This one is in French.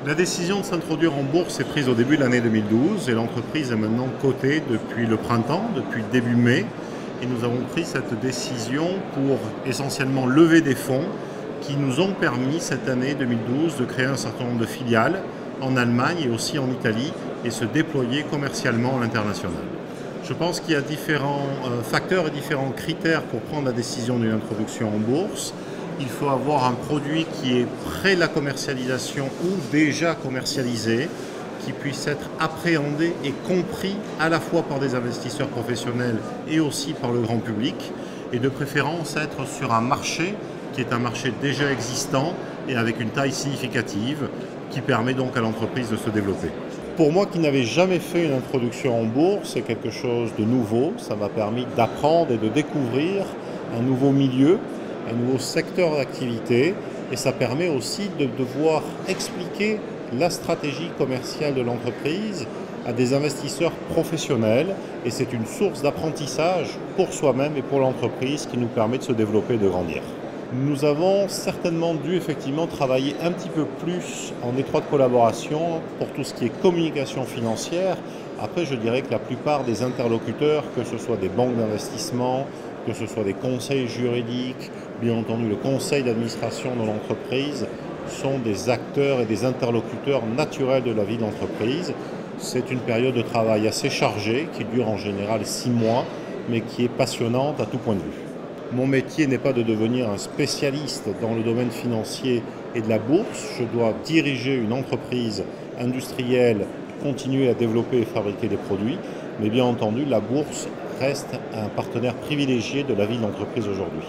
La décision de s'introduire en bourse est prise au début de l'année 2012 et l'entreprise est maintenant cotée depuis le printemps, depuis début mai. Et nous avons pris cette décision pour essentiellement lever des fonds qui nous ont permis cette année 2012 de créer un certain nombre de filiales en Allemagne et aussi en Italie et se déployer commercialement à l'international. Je pense qu'il y a différents facteurs et différents critères pour prendre la décision d'une introduction en bourse. Il faut avoir un produit qui est prêt à la commercialisation ou déjà commercialisé, qui puisse être appréhendé et compris à la fois par des investisseurs professionnels et aussi par le grand public, et de préférence être sur un marché qui est un marché déjà existant et avec une taille significative qui permet donc à l'entreprise de se développer. Pour moi qui n'avais jamais fait une introduction en bourse, c'est quelque chose de nouveau. Ça m'a permis d'apprendre et de découvrir un nouveau milieu, un nouveau secteur d'activité, et ça permet aussi de devoir expliquer la stratégie commerciale de l'entreprise à des investisseurs professionnels, et c'est une source d'apprentissage pour soi-même et pour l'entreprise qui nous permet de se développer et de grandir. Nous avons certainement dû effectivement travailler un petit peu plus en étroite collaboration pour tout ce qui est communication financière. Après, je dirais que la plupart des interlocuteurs, que ce soit des banques d'investissement, que ce soit des conseils juridiques, bien entendu le conseil d'administration de l'entreprise, sont des acteurs et des interlocuteurs naturels de la vie de l'entreprise. C'est une période de travail assez chargée qui dure en général 6 mois, mais qui est passionnante à tout point de vue. Mon métier n'est pas de devenir un spécialiste dans le domaine financier et de la bourse. Je dois diriger une entreprise industrielle, continuer à développer et fabriquer des produits, mais bien entendu, la bourse reste un partenaire privilégié de la vie de l'entreprise aujourd'hui.